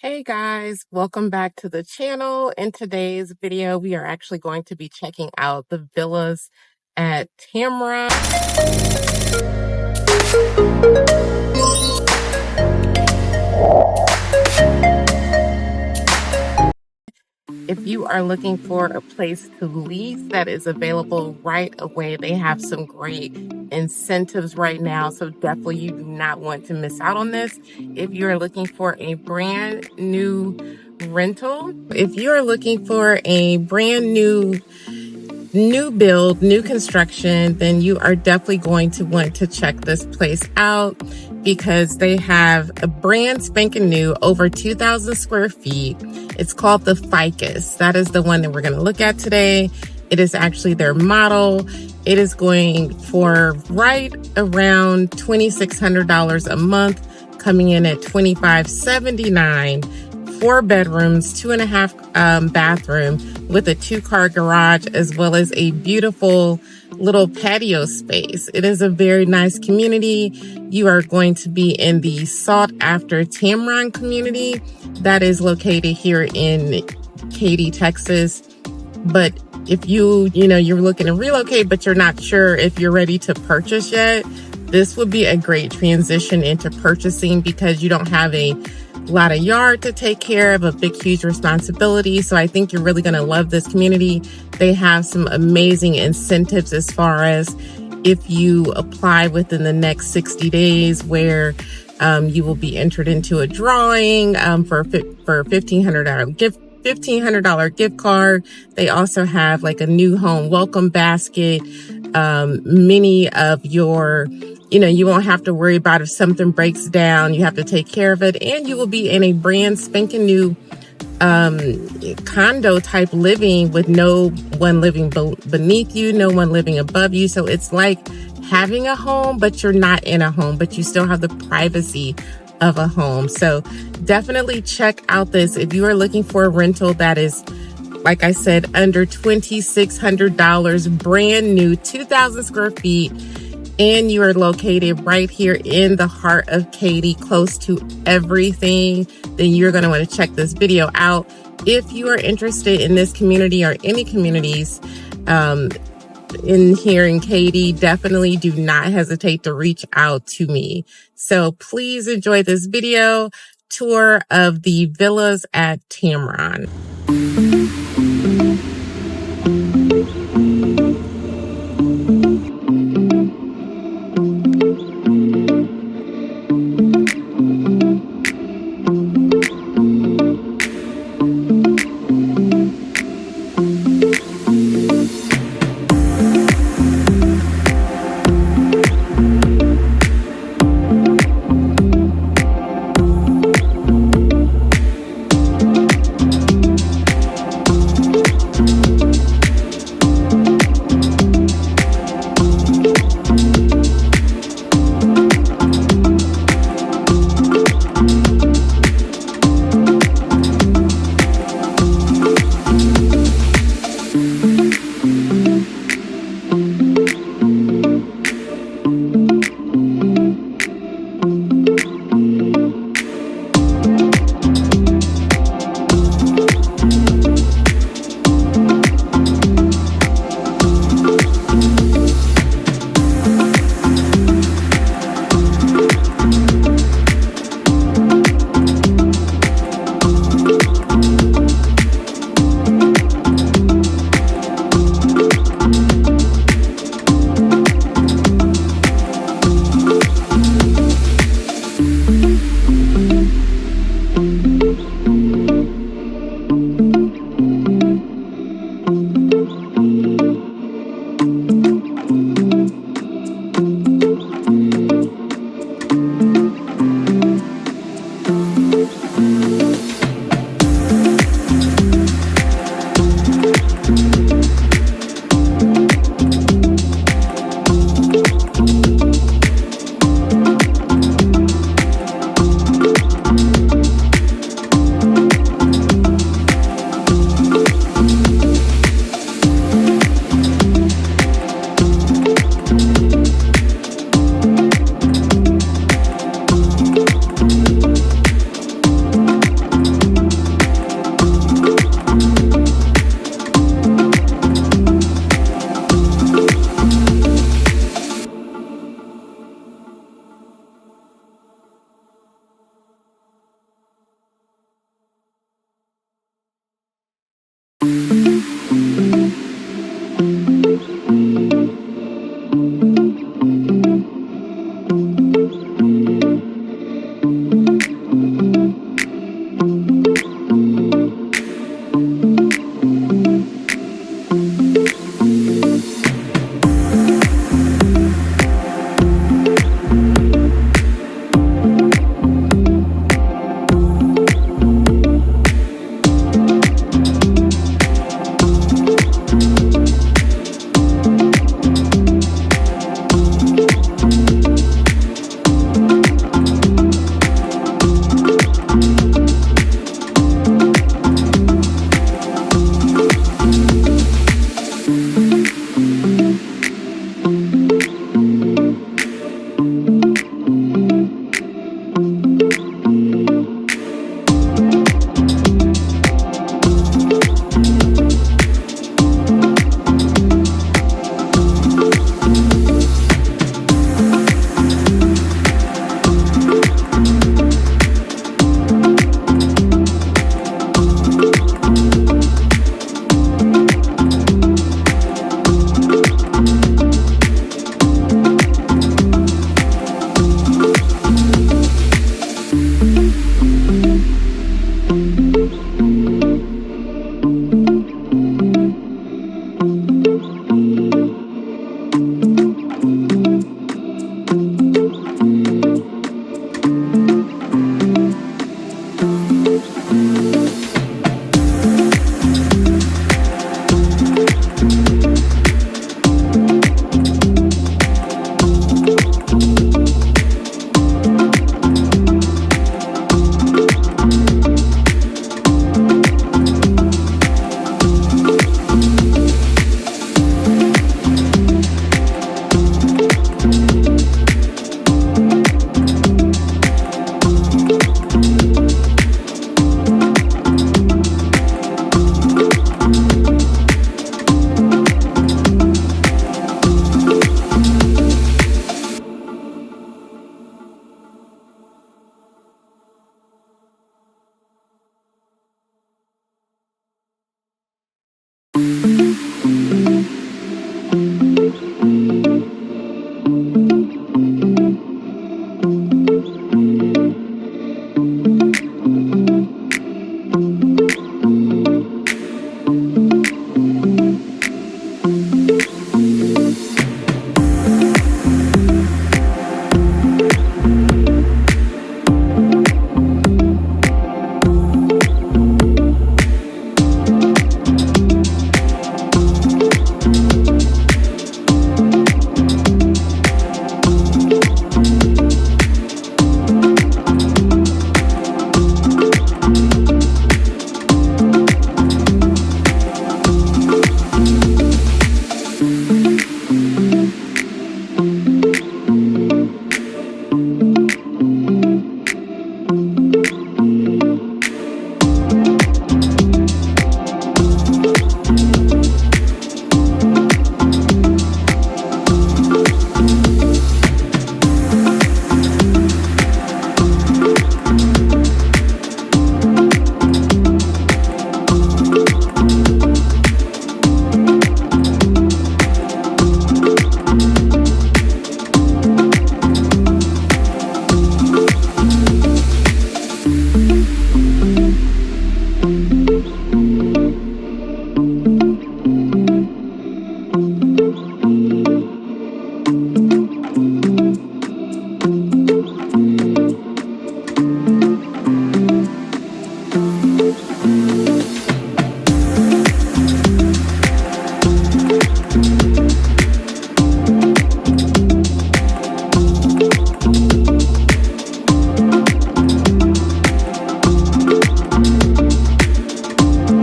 Hey guys, welcome back to the channel. In today's video, we are actually going to be checking out the villas at Tamarron. If you are looking for a place to lease that is available right away, they have some great incentives right now. So definitely you do not want to miss out on this. If you're looking for a brand new rental, if you're looking for a brand new build, new construction, then you are definitely going to want to check this place out because they have a brand spanking new, over 2,000 square feet. It's called the Ficus. That is the one that we're going to look at today. It is actually their model. It is going for right around $2,600 a month, coming in at $2,579. 4 bedrooms, 2.5 bathroom with a 2-car garage, as well as a beautiful little patio space. It is a very nice community. You are going to be in the sought after Tamarron community that is located here in Katy, Texas. But if you're looking to relocate, but you're not sure if you're ready to purchase yet, this would be a great transition into purchasing because you don't have a lot of yard to take care of, a big, huge responsibility. So I think you're really going to love this community. They have some amazing incentives as far as if you apply within the next 60 days where you will be entered into a drawing for $1,500 gift card. They also have like a new home welcome basket. Many of your you won't have to worry about if something breaks down, you have to take care of it. And you will be in a brand spanking new condo type living with no one living beneath you, no one living above you. So it's like having a home, but you're not in a home, but you still have the privacy of a home. So definitely check out this. If you are looking for a rental that is, like I said, under $2,600, brand new, 2,000 square feet, and you are located right here in the heart of Katy, close to everything, then you're going to want to check this video out. If you are interested in this community or any communities in here in Katy, definitely do not hesitate to reach out to me. So please enjoy this video tour of the villas at Tamarron.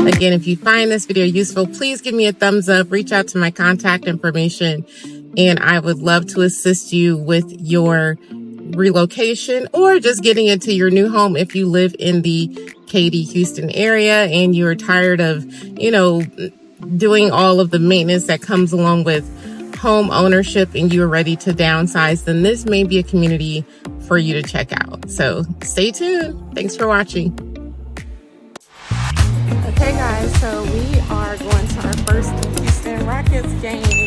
Again, if you find this video useful, please give me a thumbs up, reach out to my contact information, and I would love to assist you with your relocation or just getting into your new home if you live in the Katy, Houston area and you're tired of, doing all of the maintenance that comes along with home ownership and you're ready to downsize, then this may be a community for you to check out. So stay tuned. Thanks for watching. Okay guys, so we are going to our first Houston Rockets game.